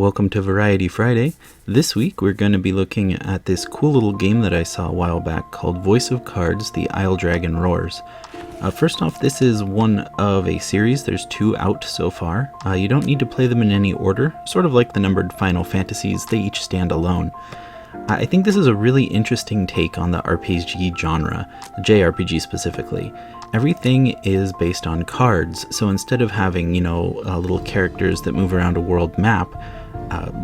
welcome to Variety Friday. This week we're going to be looking at this cool little game that I saw a while back called Voice of Cards, The Isle Dragon Roars. First off, this is one of a series. There's 2 out so far. You don't need to play them in any order, sort of like the numbered Final Fantasies, they each stand alone. I think this is a really interesting take on the RPG genre, JRPG specifically. Everything is based on cards, so instead of having, little characters that move around a world map,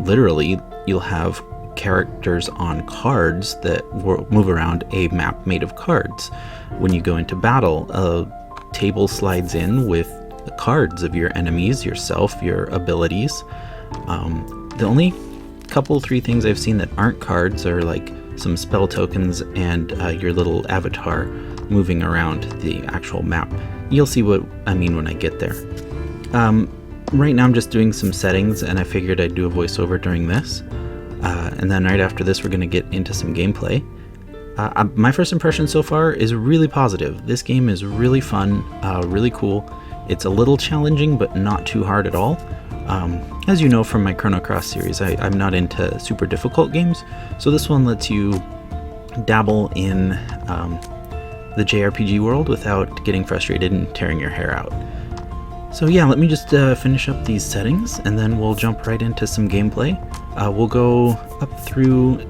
literally you'll have characters on cards that move around a map made of cards. When you go into battle, a table slides in with cards of your enemies, yourself, your abilities. The only 3 things I've seen that aren't cards are like some spell tokens and your little avatar moving around the actual map. You'll see what I mean when I get there. Right now I'm just doing some settings and I figured I'd do a voiceover during this. And then right after this we're going to get into some gameplay. My first impression so far is really positive. This game is really fun, really cool. It's a little challenging but not too hard at all. As you know from my Chrono Cross series, I'm not into super difficult games, so this one lets you dabble in the JRPG world without getting frustrated and tearing your hair out. So yeah, let me just finish up these settings and then we'll jump right into some gameplay. We'll go up through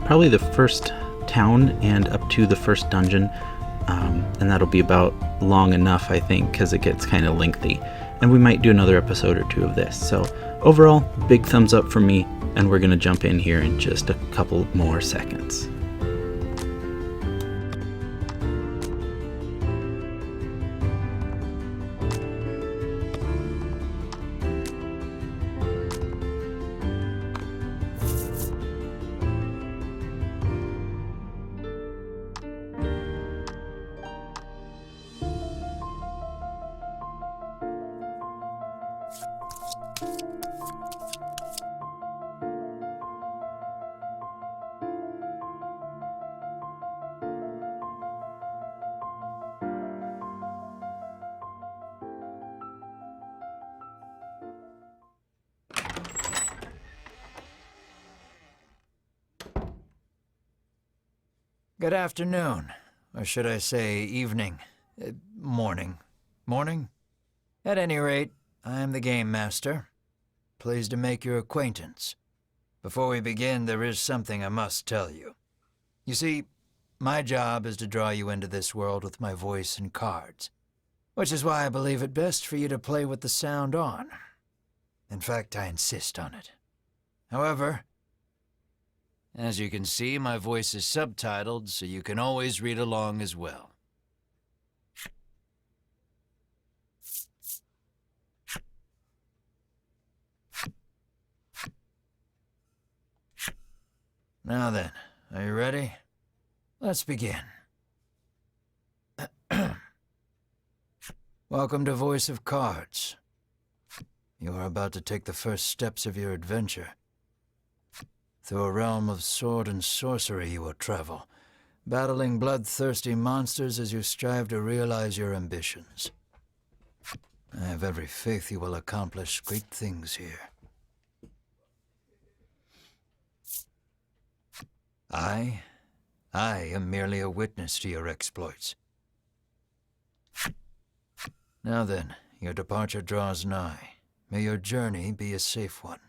probably the first town and up to the first dungeon, and that'll be about long enough, I think, because it gets kind of lengthy. And we might do another episode or 2 of this. So overall, big thumbs up from me, and we're going to jump in here in just a couple more seconds. Good afternoon, or should I say evening, morning. Morning? At any rate, I am the Game Master. Pleased to make your acquaintance. Before we begin, there is something I must tell you. You see, my job is to draw you into this world with my voice and cards, which is why I believe it best for you to play with the sound on. In fact, I insist on it. However, as you can see, my voice is subtitled, so you can always read along as well. Now then, are you ready? Let's begin. Welcome to Voice of Cards. You are about to take the first steps of your adventure. Through a realm of sword and sorcery you will travel, battling bloodthirsty monsters as you strive to realize your ambitions. I have every faith you will accomplish great things here. I am merely a witness to your exploits. Now then, your departure draws nigh. May your journey be a safe one.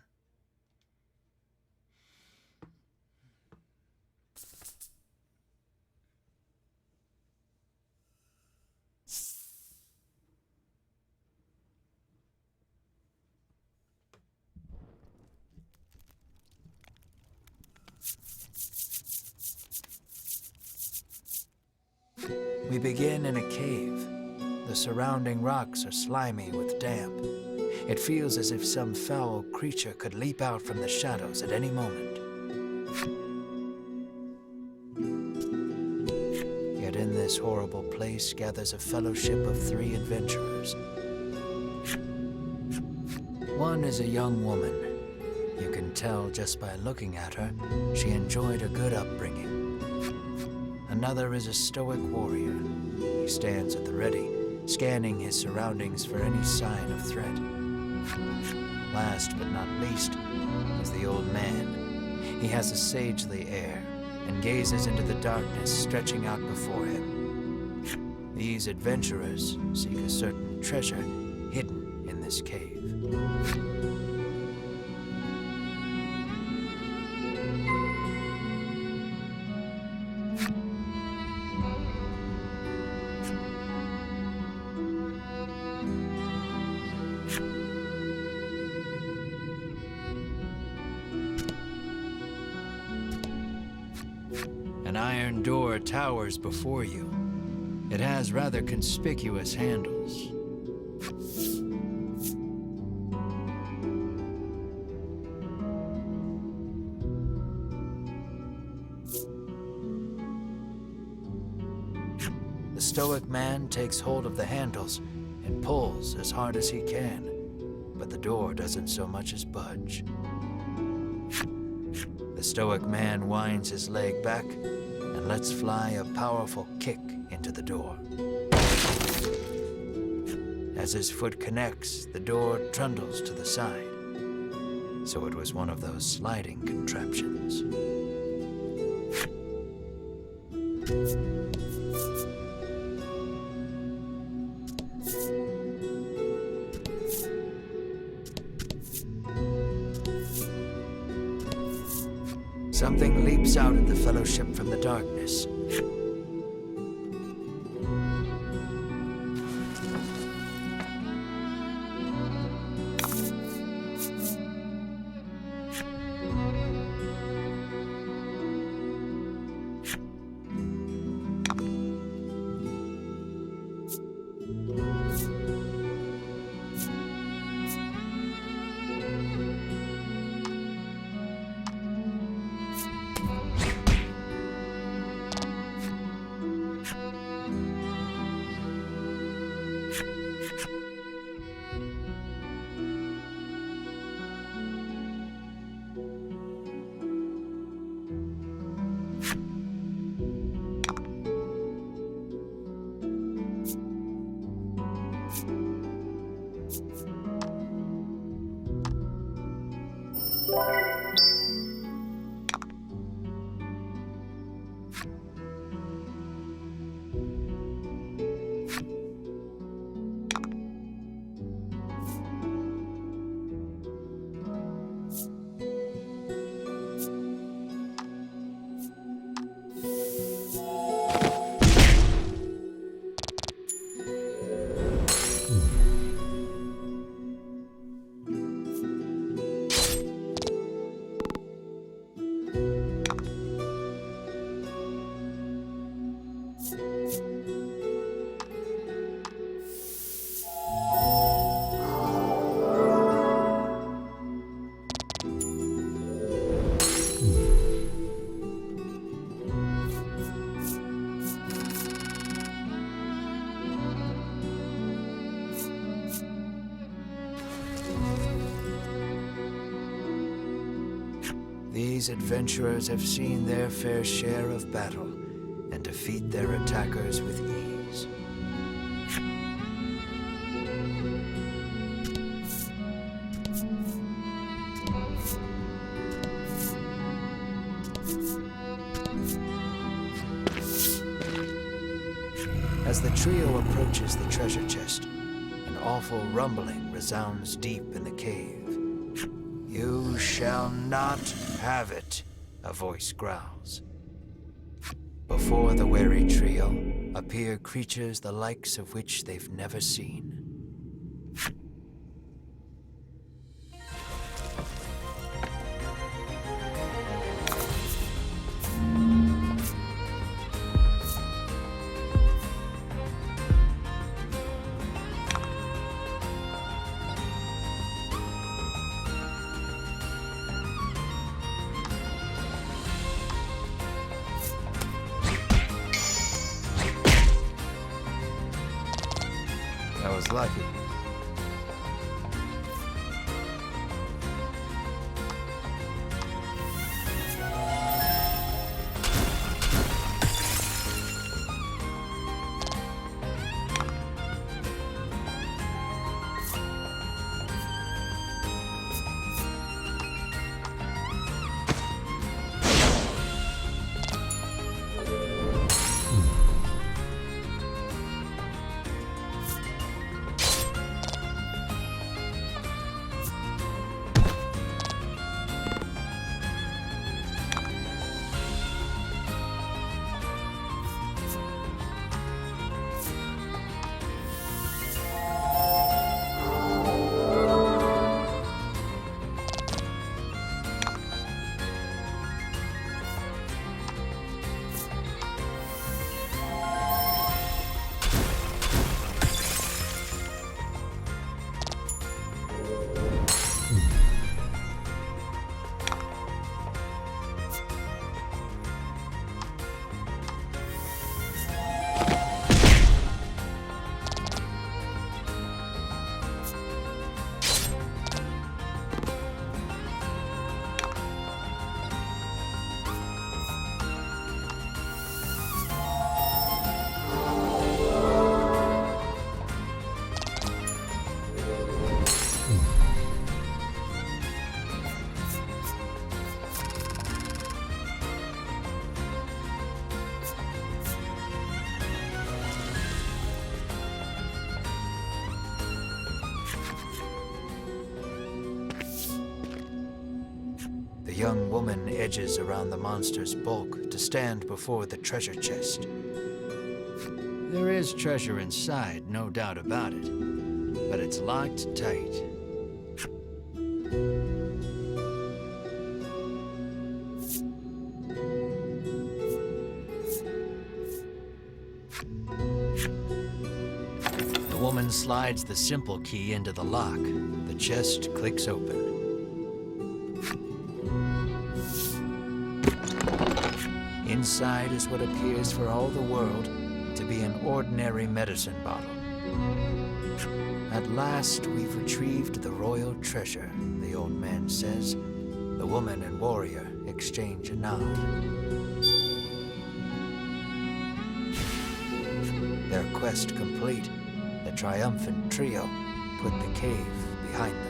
We begin in a cave. The surrounding rocks are slimy with damp. It feels as if some foul creature could leap out from the shadows at any moment. Yet in this horrible place gathers a fellowship of 3 adventurers. One is a young woman. You can tell just by looking at her, she enjoyed a good upbringing. Another is a stoic warrior. He stands at the ready, scanning his surroundings for any sign of threat. Last but not least, is the old man. He has a sagely air and gazes into the darkness stretching out before him. These adventurers seek a certain treasure hidden in this cave. An iron door towers before you. It has rather conspicuous handles. The stoic man takes hold of the handles and pulls as hard as he can, but the door doesn't so much as budge. The stoic man winds his leg back and lets fly a powerful kick into the door. As his foot connects, the door trundles to the side. So it was one of those sliding contraptions. Something leaps out at the Fellowship from the darkness. These adventurers have seen their fair share of battle and defeat their attackers with ease. As the trio approaches the treasure chest, an awful rumbling resounds deep in the cave. "You shall not have it," a voice growls. Before the wary trio appear creatures the likes of which they've never seen. That was lucky. young woman edges around the monster's bulk to stand before the treasure chest. There is treasure inside, no doubt about it, but it's locked tight. The woman slides the simple key into the lock. The chest clicks open. Inside is what appears for all the world to be an ordinary medicine bottle. At last, we've retrieved the royal treasure, the old man says. The woman and warrior exchange a nod. Their quest complete, the triumphant trio put the cave behind them.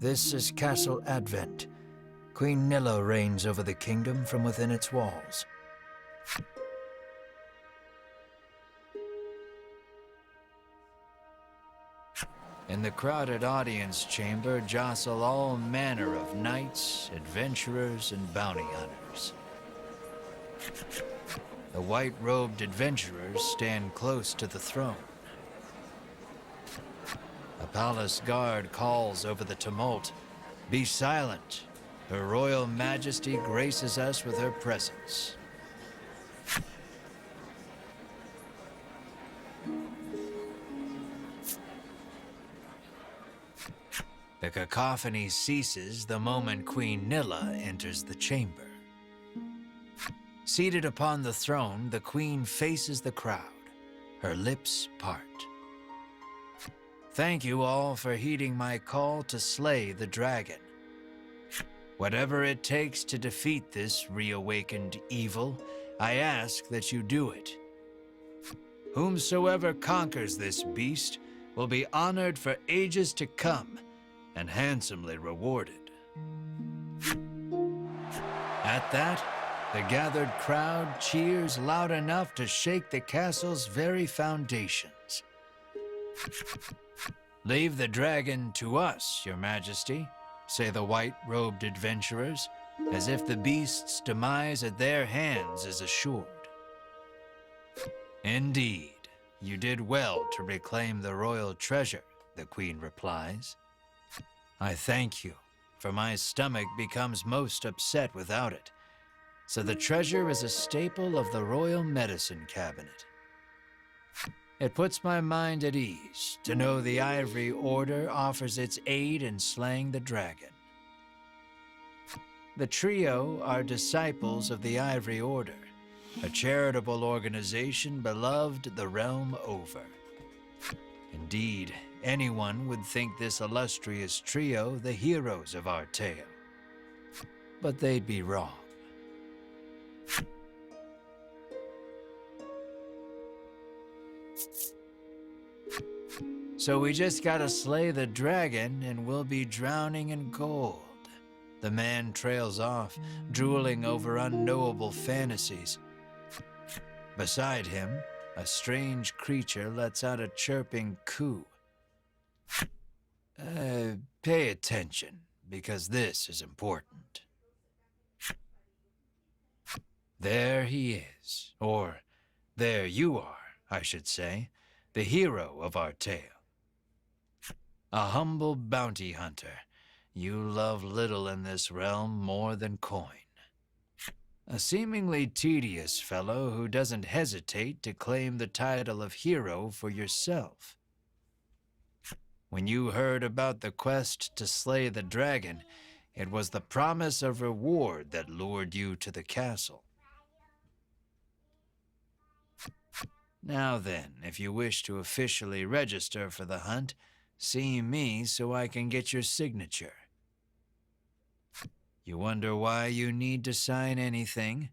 This is Castle Advent. Queen Nilla reigns over the kingdom from within its walls. In the crowded audience chamber jostle all manner of knights, adventurers, and bounty hunters. The white-robed adventurers stand close to the throne. A palace guard calls over the tumult, "Be silent. Her Royal Majesty graces us with her presence." The cacophony ceases the moment Queen Nilla enters the chamber. Seated upon the throne, the Queen faces the crowd. Her lips part. "Thank you all for heeding my call to slay the dragon. Whatever it takes to defeat this reawakened evil, I ask that you do it. Whomsoever conquers this beast will be honored for ages to come and handsomely rewarded." At that, the gathered crowd cheers loud enough to shake the castle's very foundations. "Leave the dragon to us, Your Majesty," say the white-robed adventurers, as if the beast's demise at their hands is assured. "Indeed, you did well to reclaim the royal treasure," the Queen replies. "I thank you, for my stomach becomes most upset without it, so the treasure is a staple of the royal medicine cabinet. It puts my mind at ease to know the Ivory Order offers its aid in slaying the dragon. The trio are disciples of the Ivory Order, a charitable organization beloved the realm over. Indeed, anyone would think this illustrious trio the heroes of our tale. But they'd be wrong. So we just gotta slay the dragon and we'll be drowning in gold. The man trails off, drooling over unknowable fantasies. Beside him, a strange creature lets out a chirping coo. Pay attention, because this is important. There he is, or there you are, I should say, the hero of our tale. A humble bounty hunter. You love little in this realm more than coin. A seemingly tedious fellow who doesn't hesitate to claim the title of hero for yourself. When you heard about the quest to slay the dragon, it was the promise of reward that lured you to the castle. Now then, if you wish to officially register for the hunt, see me so I can get your signature. You wonder why you need to sign anything,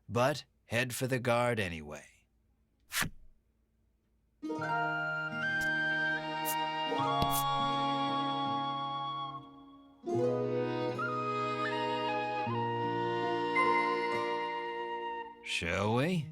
but head for the guard anyway. Shall we?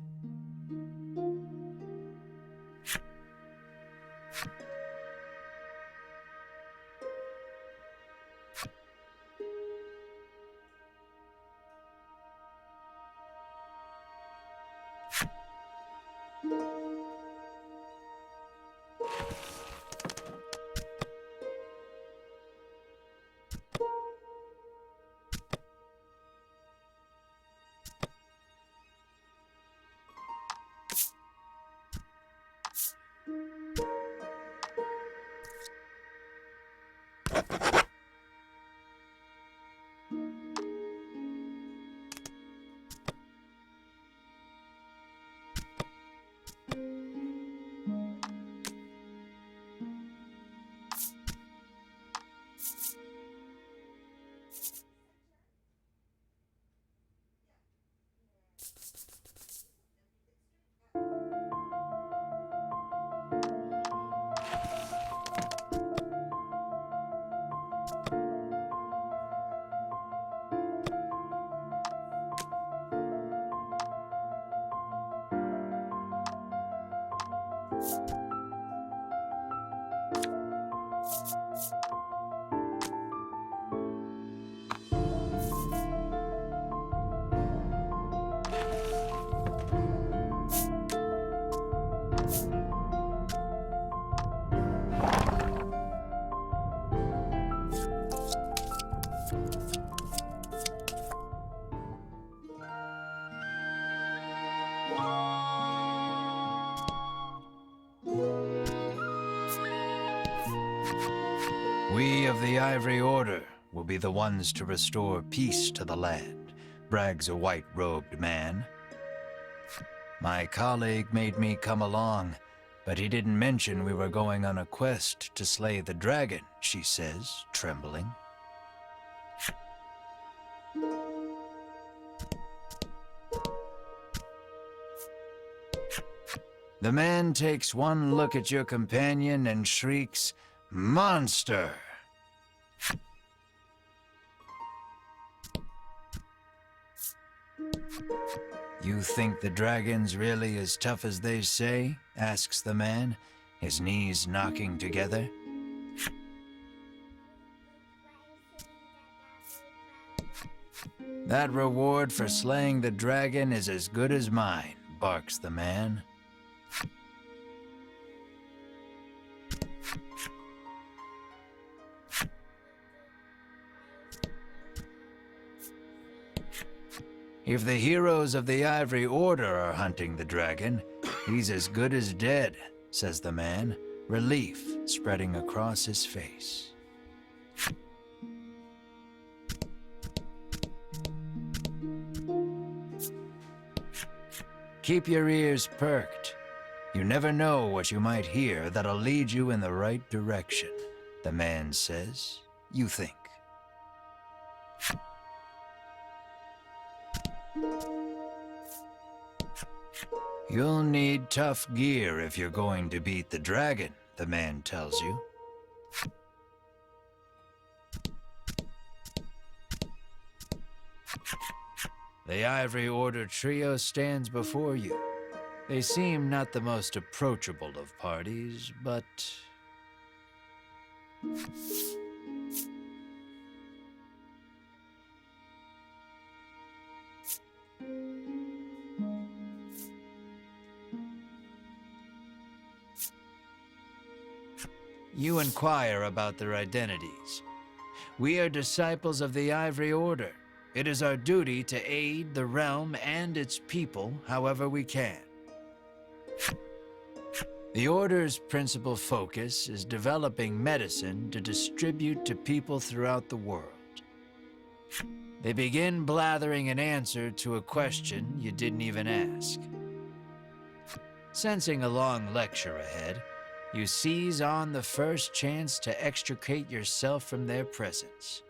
We of the Ivory Order will be the ones to restore peace to the land, brags a white-robed man. My colleague made me come along, but he didn't mention we were going on a quest to slay the dragon, she says, trembling. The man takes one look at your companion and shrieks, "Monster!" You think the dragon's really as tough as they say? Asks the man, his knees knocking together. That reward for slaying the dragon is as good as mine, barks the man. If the heroes of the Ivory Order are hunting the dragon, he's as good as dead, says the man, relief spreading across his face. Keep your ears perked. You never know what you might hear that'll lead you in the right direction, the man says. You think. You'll need tough gear if you're going to beat the dragon, the man tells you. The Ivory Order trio stands before you. They seem not the most approachable of parties, but... You inquire about their identities. We are disciples of the Ivory Order. It is our duty to aid the realm and its people however we can. The Order's principal focus is developing medicine to distribute to people throughout the world. They begin blathering an answer to a question you didn't even ask. Sensing a long lecture ahead, you seize on the first chance to extricate yourself from their presence.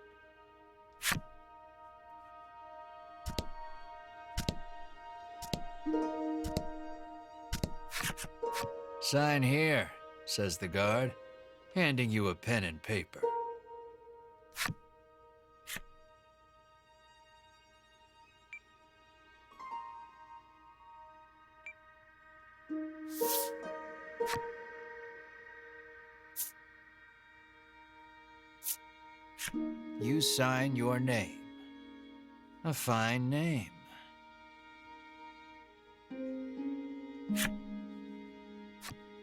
Sign here, says the guard, handing you a pen and paper. You sign your name. A fine name.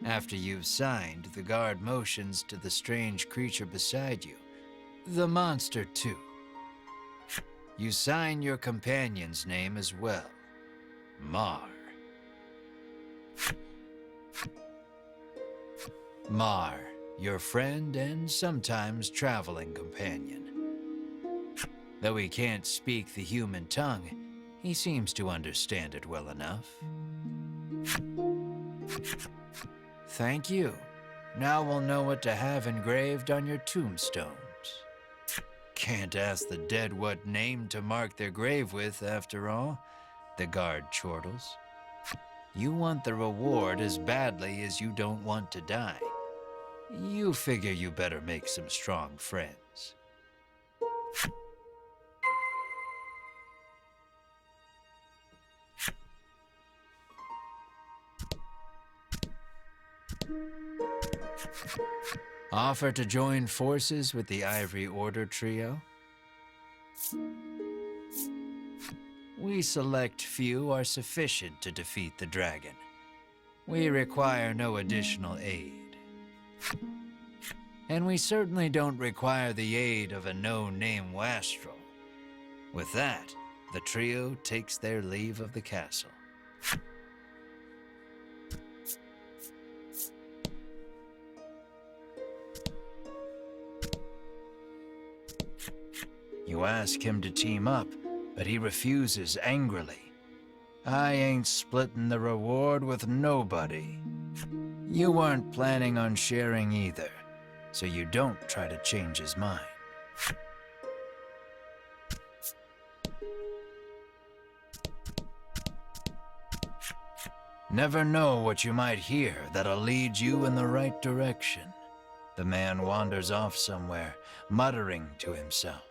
After you've signed, the guard motions to the strange creature beside you. The monster, too. You sign your companion's name as well. Mar. Mar, your friend and sometimes traveling companion. Though he can't speak the human tongue, he seems to understand it well enough. Thank you. Now we'll know what to have engraved on your tombstones. Can't ask the dead what name to mark their grave with, after all, the guard chortles. You want the reward as badly as you don't want to die. You figure you better make some strong friends. Offer to join forces with the Ivory Order trio? We select few are sufficient to defeat the dragon. We require no additional aid. And we certainly don't require the aid of a no-name wastrel. With that, the trio takes their leave of the castle. You ask him to team up, but he refuses angrily. I ain't splitting the reward with nobody. You weren't planning on sharing either, so you don't try to change his mind. Never know what you might hear that'll lead you in the right direction. The man wanders off somewhere, muttering to himself.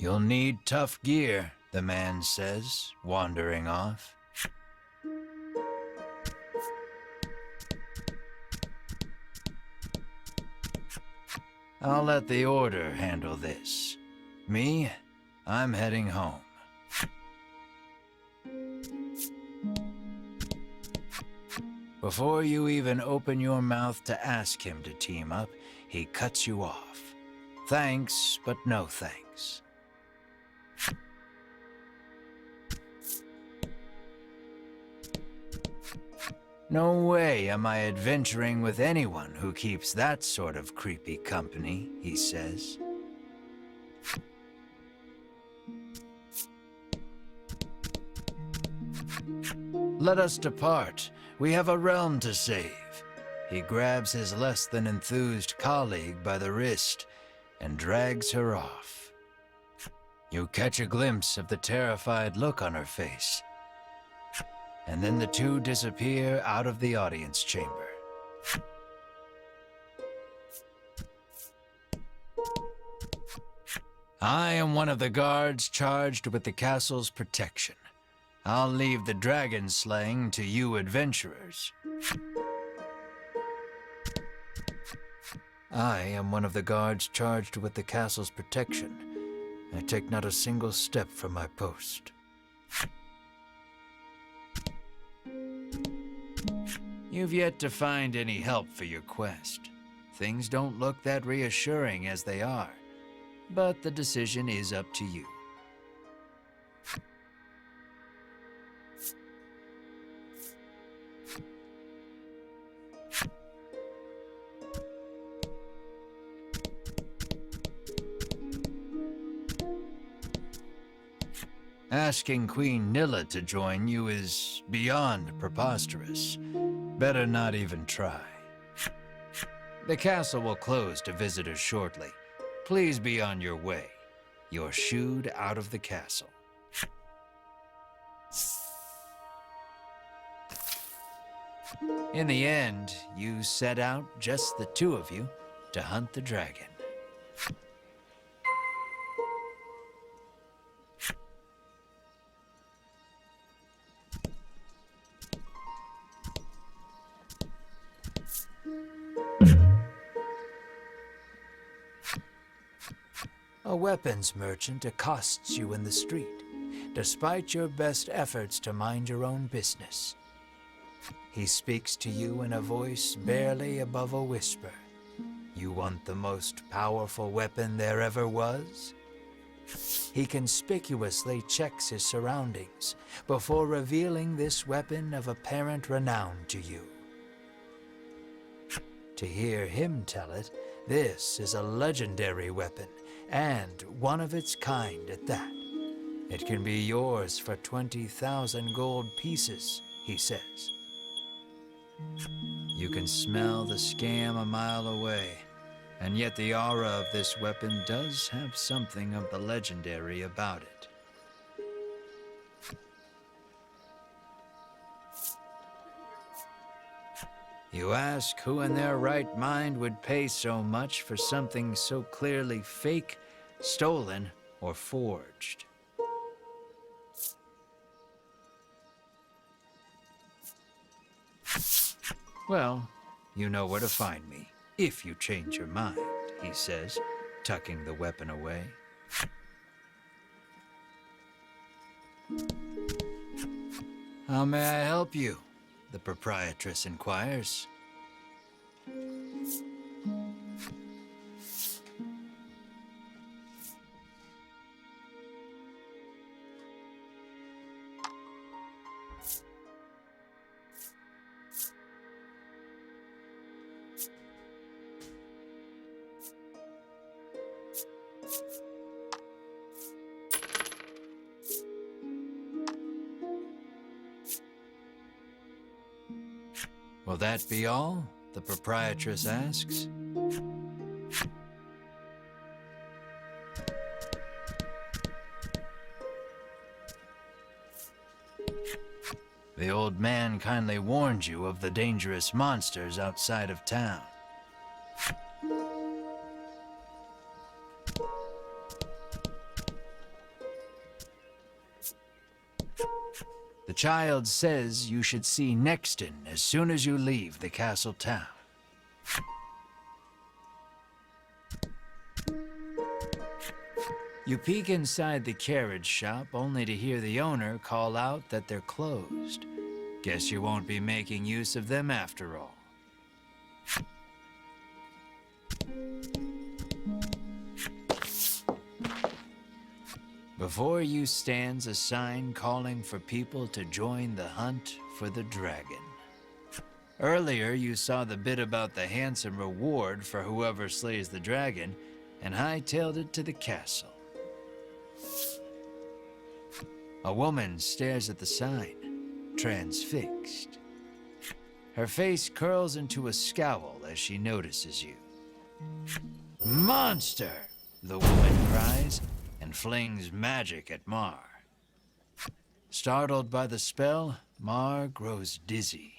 You'll need tough gear, the man says, wandering off. I'll let the Order handle this. Me, I'm heading home. Before you even open your mouth to ask him to team up, he cuts you off. Thanks, but no thanks. No way am I adventuring with anyone who keeps that sort of creepy company, he says. Let us depart. We have a realm to save. He grabs his less than enthused colleague by the wrist and drags her off. You catch a glimpse of the terrified look on her face, and then the two disappear out of the audience chamber. I am one of the guards charged with the castle's protection. I'll leave the dragon slaying to you adventurers. I am one of the guards charged with the castle's protection. I take not a single step from my post. You've yet to find any help for your quest. Things don't look that reassuring as they are, but the decision is up to you. Asking Queen Nilla to join you is beyond preposterous. Better not even try. The castle will close to visitors shortly. Please be on your way. You're shooed out of the castle. In the end, you set out, just the two of you, to hunt the dragon. A weapons merchant accosts you in the street, despite your best efforts to mind your own business. He speaks to you in a voice barely above a whisper. You want the most powerful weapon there ever was? He conspicuously checks his surroundings before revealing this weapon of apparent renown to you. To hear him tell it, this is a legendary weapon, and one of its kind at that. It can be yours for 20,000 gold pieces, he says. You can smell the scam a mile away, and yet the aura of this weapon does have something of the legendary about it. You ask who in their right mind would pay so much for something so clearly fake, stolen, or forged. Well, you know where to find me, if you change your mind, he says, tucking the weapon away. How may I help you? The proprietress inquires. Will that be all? The proprietress asks. The old man kindly warned you of the dangerous monsters outside of town. The child says you should see Nexton as soon as you leave the castle town. You peek inside the carriage shop only to hear the owner call out that they're closed. Guess you won't be making use of them after all. Before you stands a sign calling for people to join the hunt for the dragon. Earlier, you saw the bit about the handsome reward for whoever slays the dragon, and hightailed it to the castle. A woman stares at the sign, transfixed. Her face curls into a scowl as she notices you. "Monster!" the woman cries, and flings magic at Mar. Startled by the spell, Mar grows dizzy.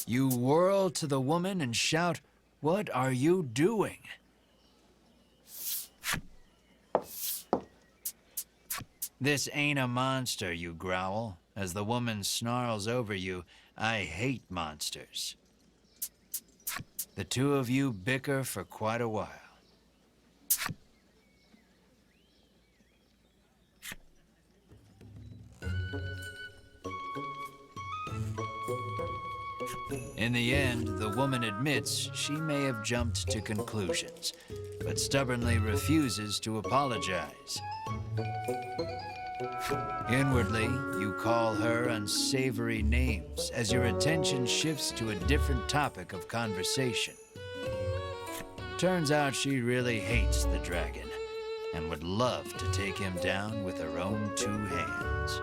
You whirl to the woman and shout, "What are you doing?" "This ain't a monster," you growl, as the woman snarls over you, "I hate monsters." The two of you bicker for quite a while. In the end, the woman admits she may have jumped to conclusions, but stubbornly refuses to apologize. Inwardly, you call her unsavory names as your attention shifts to a different topic of conversation. Turns out she really hates the dragon and would love to take him down with her own two hands.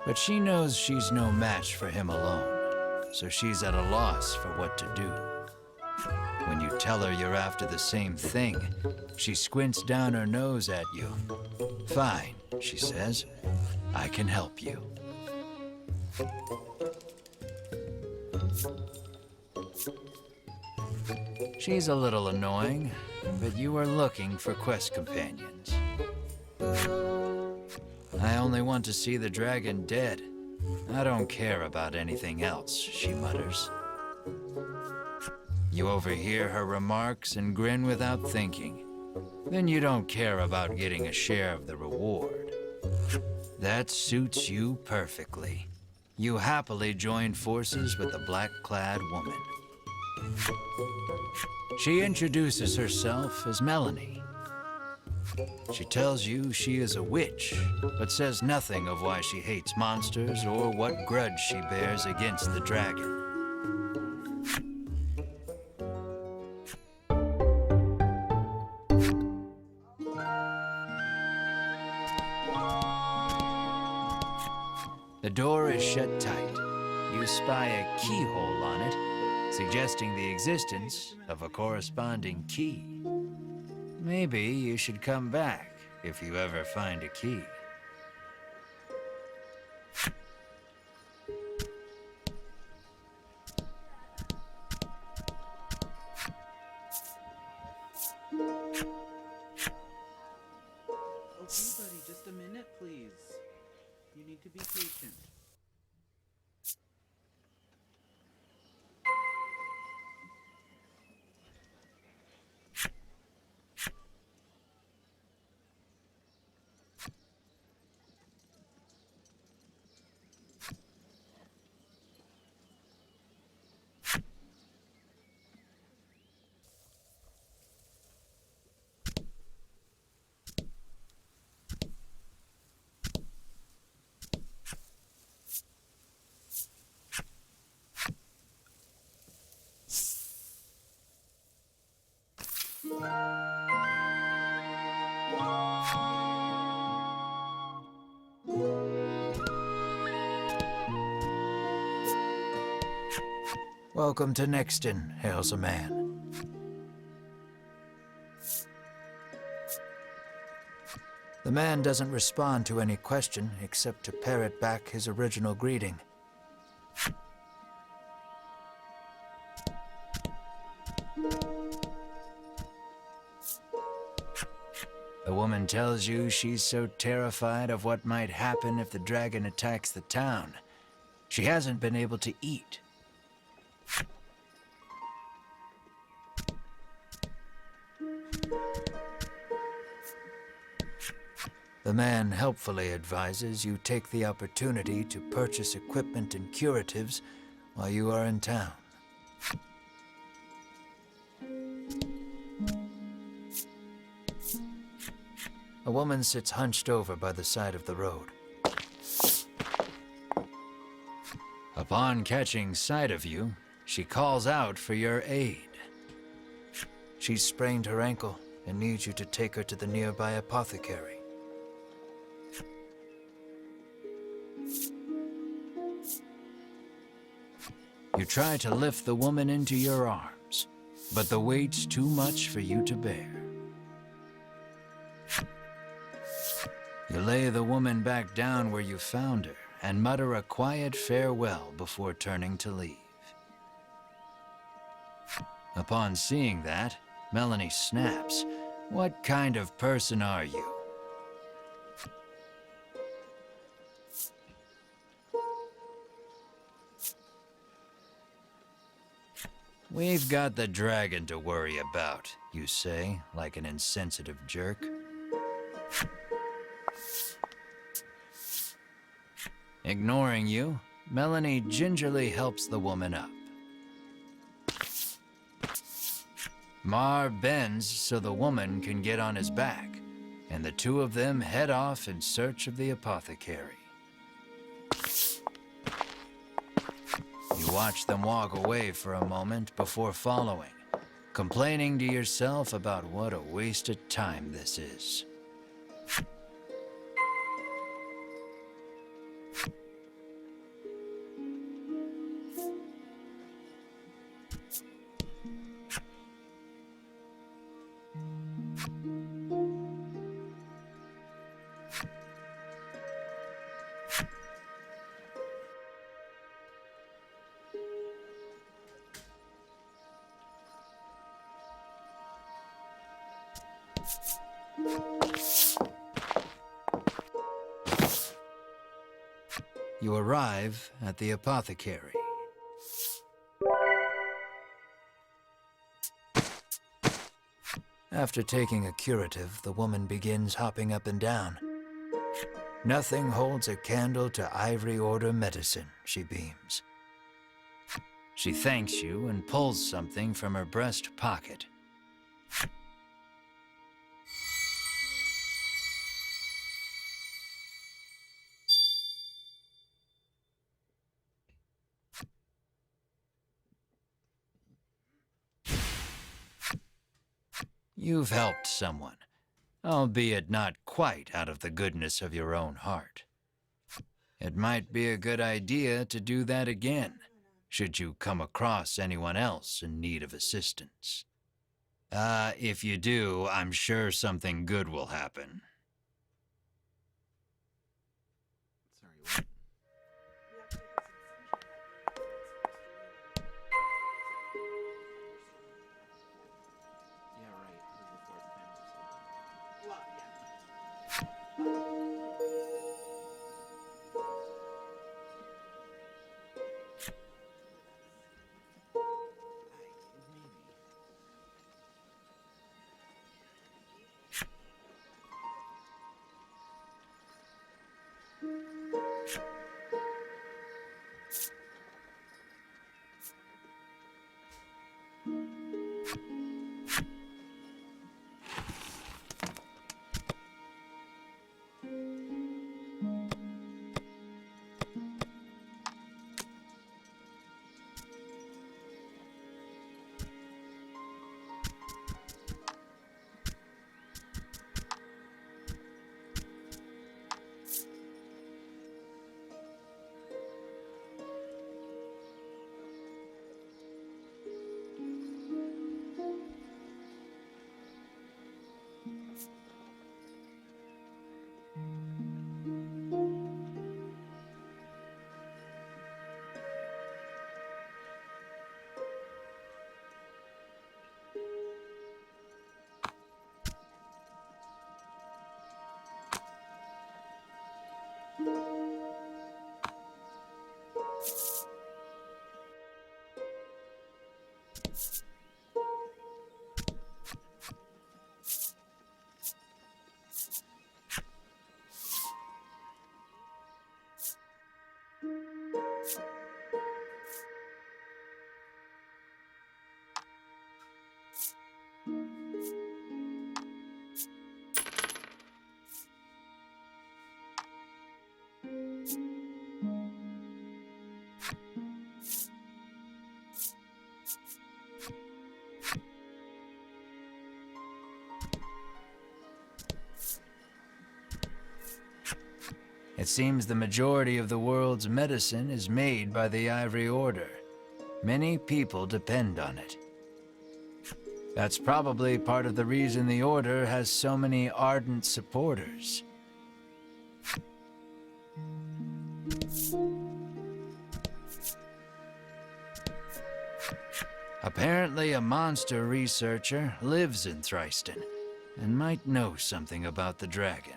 But she knows she's no match for him alone, so she's at a loss for what to do. When you tell her you're after the same thing, she squints down her nose at you. "Fine," she says, "I can help you." She's a little annoying, but you are looking for quest companions. "I only want to see the dragon dead. I don't care about anything else," she mutters. You overhear her remarks and grin without thinking. Then you don't care about getting a share of the reward. That suits you perfectly. You happily join forces with the black-clad woman. She introduces herself as Melanie. She tells you she is a witch, but says nothing of why she hates monsters or what grudge she bears against the dragon. The door is shut tight. You spy a keyhole on it, suggesting the existence of a corresponding key. Maybe you should come back if you ever find a key. Okay, buddy, just a minute, please. You need to be patient. "Welcome to Nexton," hails a man. The man doesn't respond to any question except to parrot back his original greeting. The woman tells you she's so terrified of what might happen if the dragon attacks the town, she hasn't been able to eat. The man helpfully advises you take the opportunity to purchase equipment and curatives while you are in town. A woman sits hunched over by the side of the road. Upon catching sight of you, she calls out for your aid. She's sprained her ankle and needs you to take her to the nearby apothecary. You try to lift the woman into your arms, but the weight's too much for you to bear. You lay the woman back down where you found her and mutter a quiet farewell before turning to leave. Upon seeing that, Melanie snaps. What kind of person are you? We've got the dragon to worry about, you say, like an insensitive jerk. Ignoring you, Melanie gingerly helps the woman up. Mar bends so the woman can get on his back, and the two of them head off in search of the apothecary. You watch them walk away for a moment before following, complaining to yourself about what a wasted time this is. You arrive at the apothecary. After taking a curative, the woman begins hopping up and down. Nothing holds a candle to Ivory Order medicine, she beams. She thanks you and pulls something from her breast pocket. You've helped someone, albeit not quite out of the goodness of your own heart. It might be a good idea to do that again, should you come across anyone else in need of assistance. If you do, I'm sure something good will happen. Sorry, what? Yeah, right. This is the fourth time I've said that. Well, yeah. Maybe. It seems the majority of the world's medicine is made by the Ivory Order. Many people depend on it. That's probably part of the reason the Order has so many ardent supporters. Apparently, a monster researcher lives in Thriston and might know something about the dragon.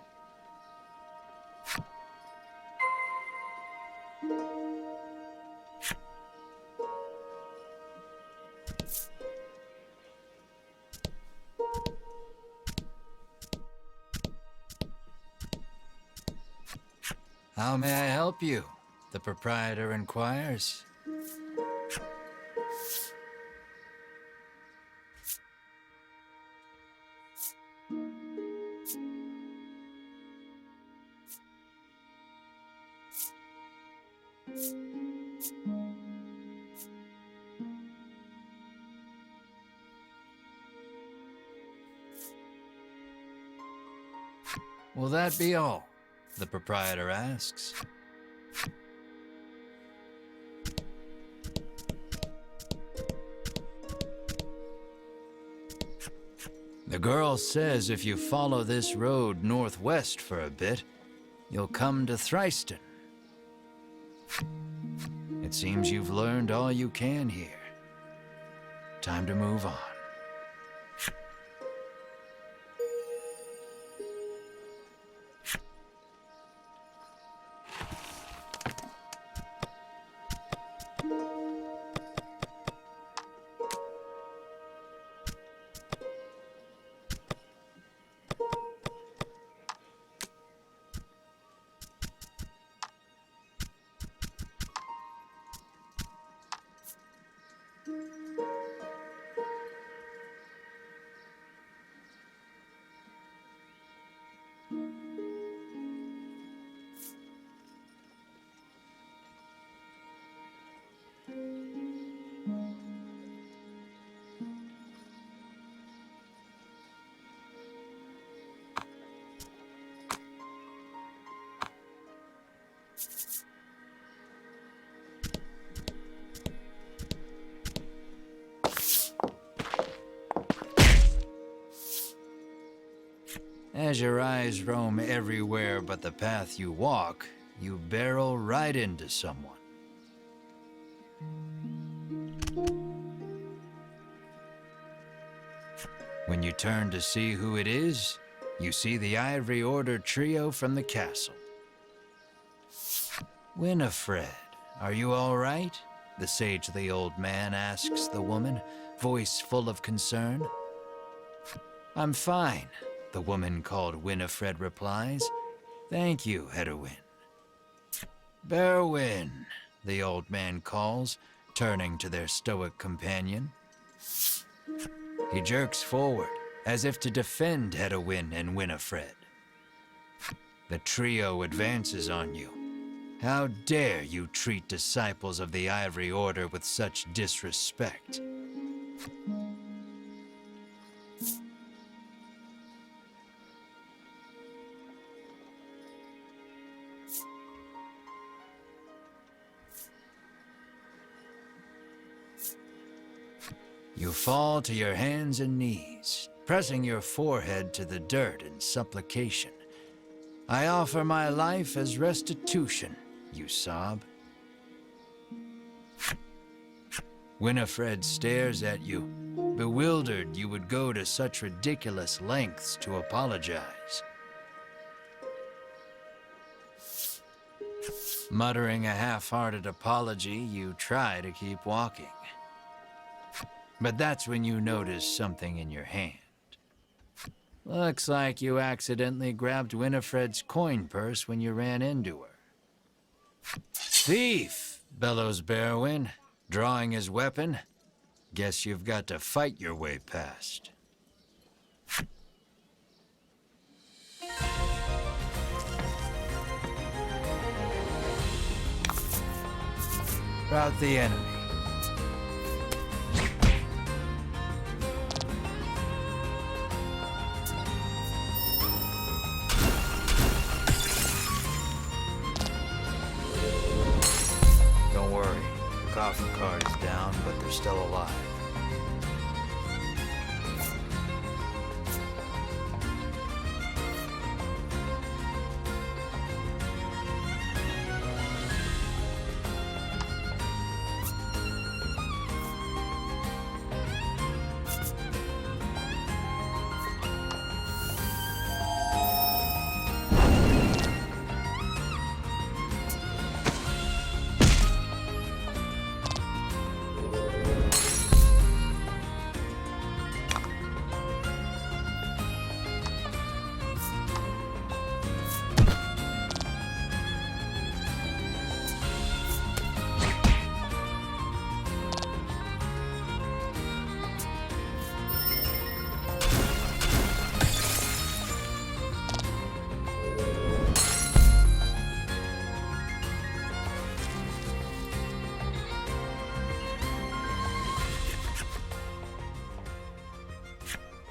How may I help you? The proprietor inquires. Will that be all? The proprietor asks. The girl says if you follow this road northwest for a bit, you'll come to Thriston. It seems you've learned all you can here. Time to move on. As your eyes roam everywhere but the path you walk, you barrel right into someone. When you turn to see who it is, you see the Ivory Order trio from the castle. Winifred, are you all right? The sagely old man asks the woman, voice full of concern. I'm fine, the woman called Winifred replies. Thank you, Hedwyn. Berwyn, the old man calls, turning to their stoic companion. He jerks forward, as if to defend Hedwyn and Winifred. The trio advances on you. How dare you treat disciples of the Ivory Order with such disrespect? You fall to your hands and knees, pressing your forehead to the dirt in supplication. I offer my life as restitution, you sob. Winifred stares at you, bewildered you would go to such ridiculous lengths to apologize. Muttering a half-hearted apology, you try to keep walking. But that's when you notice something in your hand. Looks like you accidentally grabbed Winifred's coin purse when you ran into her. Thief, bellows Berwyn, drawing his weapon. Guess you've got to fight your way past. Rout the enemy. Don't worry, the coffin card is down, but they're still alive.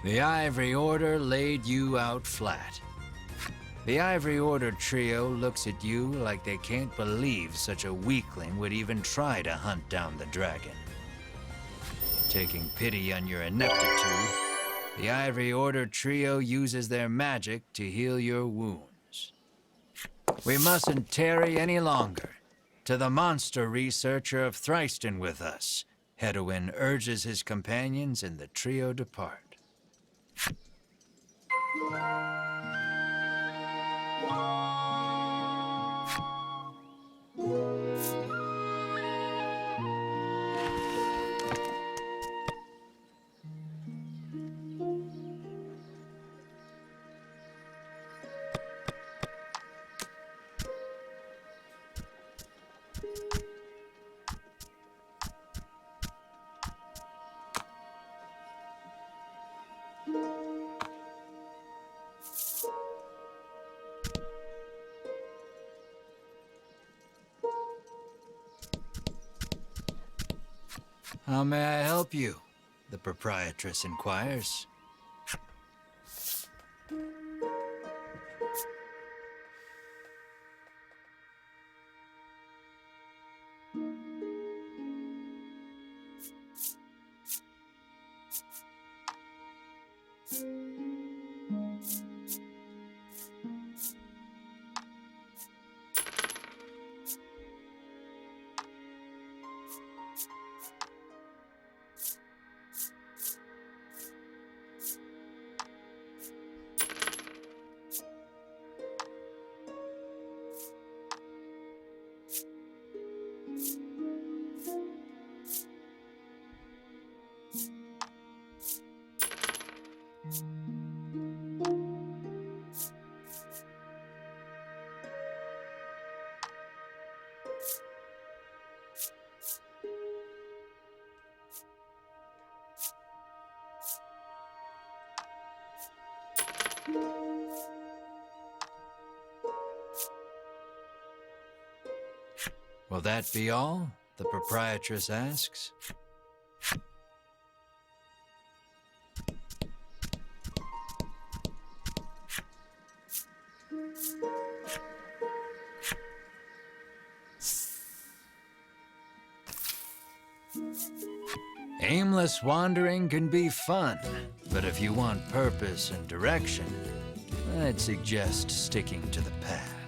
The Ivory Order laid you out flat. The Ivory Order trio looks at you like they can't believe such a weakling would even try to hunt down the dragon. Taking pity on your ineptitude, the Ivory Order trio uses their magic to heal your wounds. We mustn't tarry any longer. To the monster researcher of Thryston with us, Hedwin urges his companions and the trio depart. How may I help you? The proprietress inquires. Will that be all? The proprietress asks. Aimless wandering can be fun, but if you want purpose and direction, I'd suggest sticking to the path.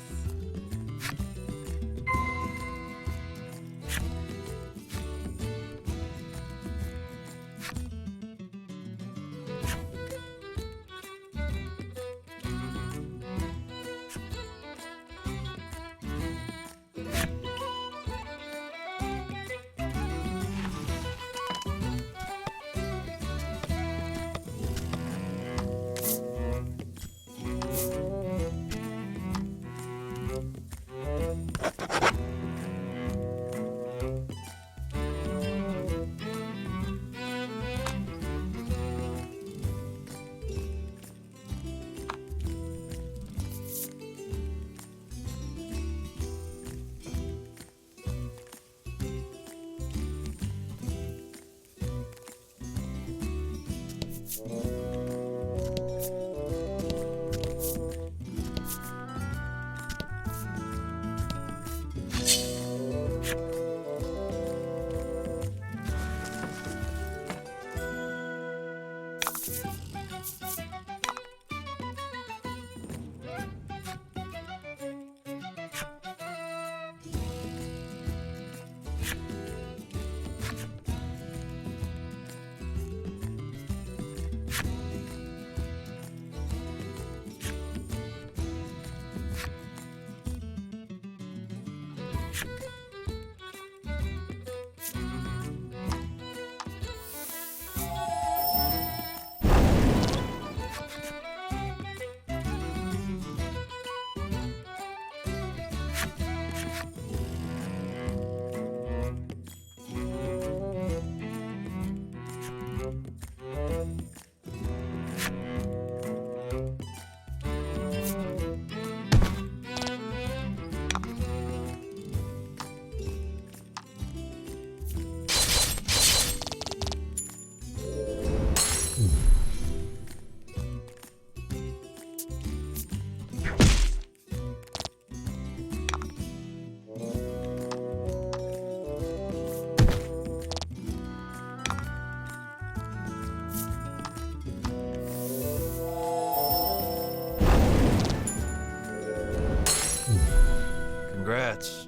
Congrats.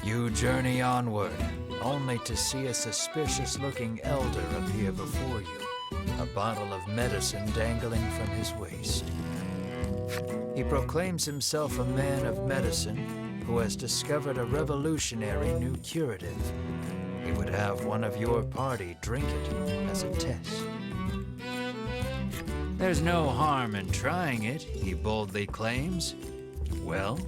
You journey onward, only to see a suspicious-looking elder appear before you, a bottle of medicine dangling from his waist. He proclaims himself a man of medicine who has discovered a revolutionary new curative. He would have one of your party drink it as a test. There's no harm in trying it, he boldly claims. Well,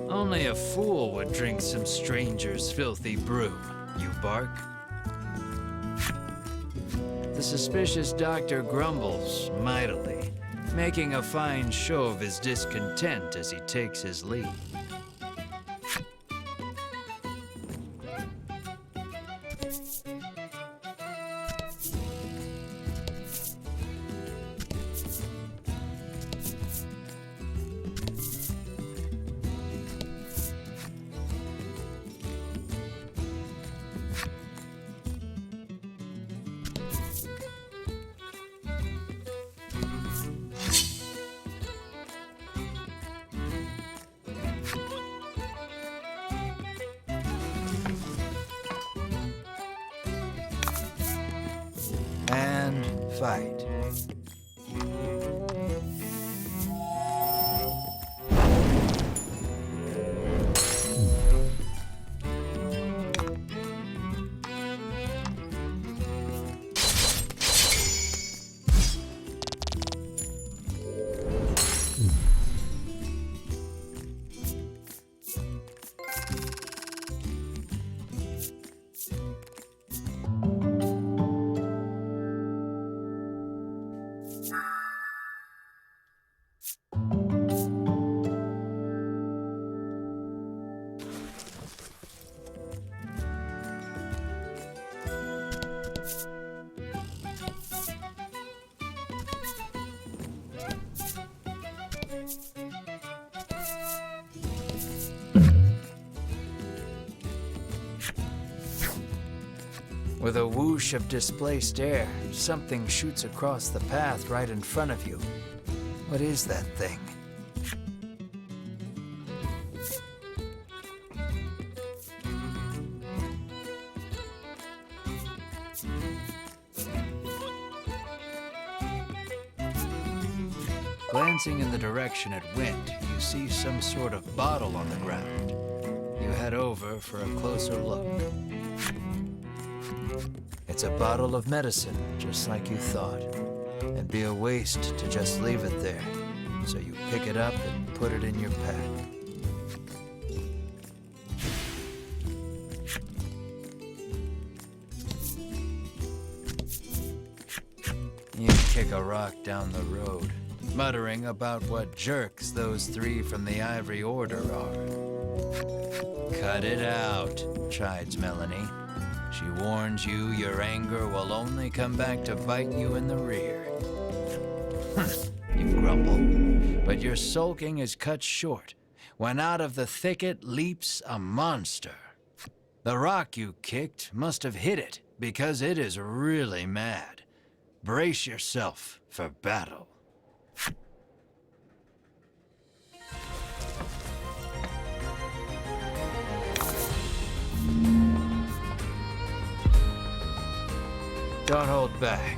only a fool would drink some stranger's filthy brew, you bark. The suspicious doctor grumbles mightily, making a fine show of his discontent as he takes his leave. And fight. With a whoosh of displaced air, something shoots across the path right in front of you. What is that thing? Glancing in the direction it went, you see some sort of bottle on the ground. You head over for a closer look. It's a bottle of medicine, just like you thought. It'd be a waste to just leave it there. So you pick it up and put it in your pack. You kick a rock down the road, muttering about what jerks those three from the Ivory Order are. Cut it out, chides Melanie. She warns you your anger will only come back to bite you in the rear. You grumble, but your sulking is cut short when out of the thicket leaps a monster. The rock you kicked must have hit it because it is really mad. Brace yourself for battle. Don't hold back.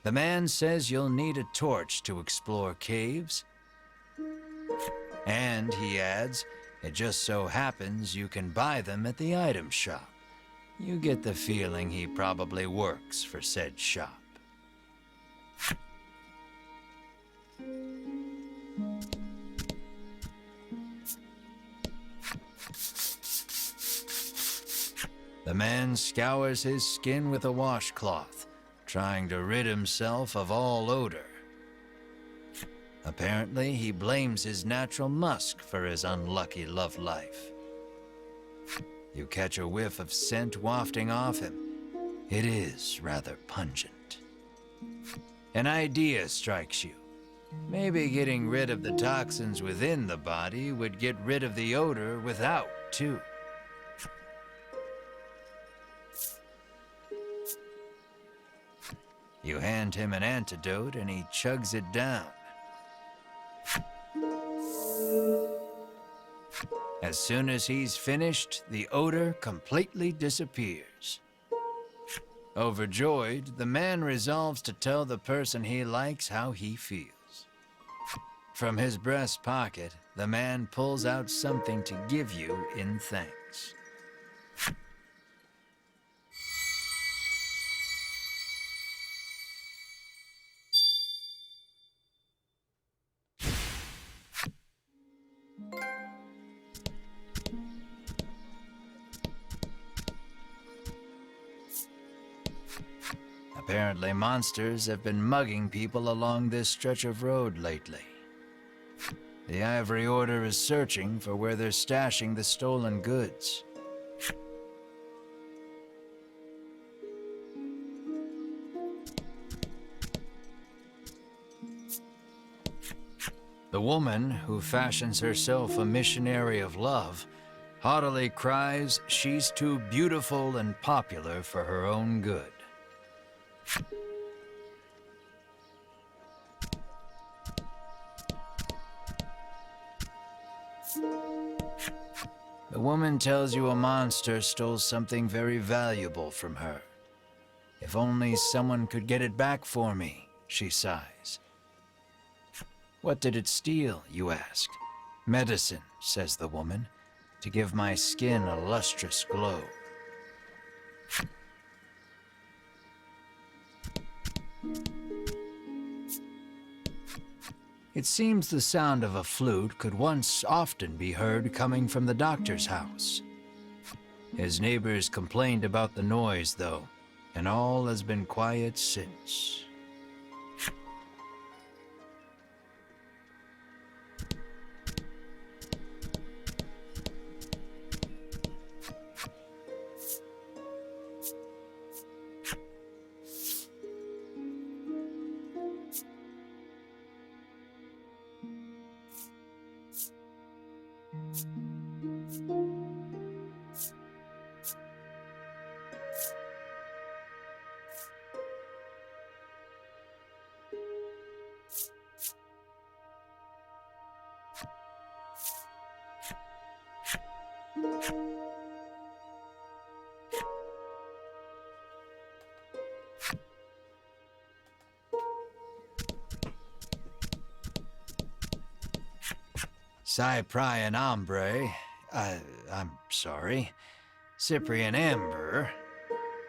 The man says you'll need a torch to explore caves. And, he adds, it just so happens you can buy them at the item shop. You get the feeling he probably works for said shop. The man scours his skin with a washcloth, trying to rid himself of all odor. Apparently, he blames his natural musk for his unlucky love life. You catch a whiff of scent wafting off him. It is rather pungent. An idea strikes you. Maybe getting rid of the toxins within the body would get rid of the odor without, too. You hand him an antidote and he chugs it down. As soon as he's finished, the odor completely disappears. Overjoyed, the man resolves to tell the person he likes how he feels. From his breast pocket, the man pulls out something to give you in thanks. Apparently, monsters have been mugging people along this stretch of road lately. The Ivory Order is searching for where they're stashing the stolen goods. The woman, who fashions herself a missionary of love, haughtily cries she's too beautiful and popular for her own good. The woman tells you a monster stole something very valuable from her. If only someone could get it back for me, she sighs. What did it steal, you ask? Medicine, says the woman, to give my skin a lustrous glow. It seems the sound of a flute could once often be heard coming from the doctor's house. His neighbors complained about the noise, though, and all has been quiet since. Cyprian Ambre, Cyprian Amber,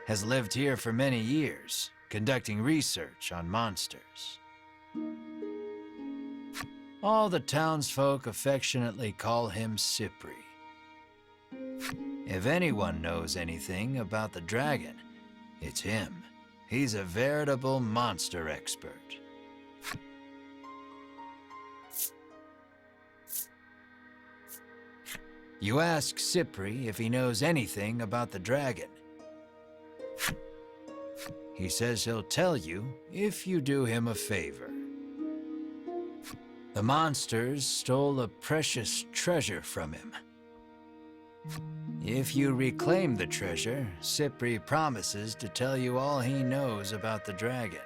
has lived here for many years, conducting research on monsters. All the townsfolk affectionately call him Cypri. If anyone knows anything about the dragon, it's him. He's a veritable monster expert. You ask Cypri if he knows anything about the dragon. He says he'll tell you if you do him a favor. The monsters stole a precious treasure from him. If you reclaim the treasure, Cypri promises to tell you all he knows about the dragon.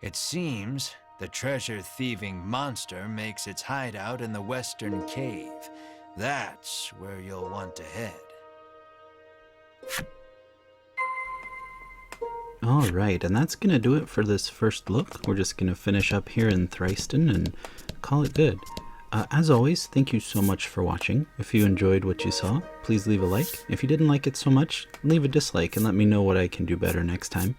It seems the treasure-thieving monster makes its hideout in the western cave. That's where you'll want to head. Alright, and that's going to do it for this first look. We're just going to finish up here in Thriston and call it good. As always, thank you so much for watching. If you enjoyed what you saw, please leave a like. If you didn't like it so much, leave a dislike and let me know what I can do better next time.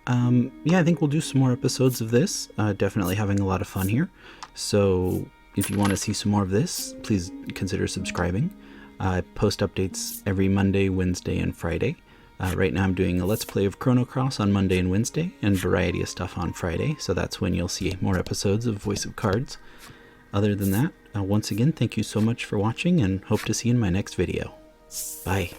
Yeah, I think we'll do some more episodes of this. Definitely having a lot of fun here. So if you want to see some more of this, please consider subscribing. I post updates every Monday, Wednesday, and Friday. Right now I'm doing a Let's Play of Chrono Cross on Monday and Wednesday, and variety of stuff on Friday, so that's when you'll see more episodes of Voice of Cards. Other than that, once again, thank you so much for watching, and hope to see you in my next video. Bye.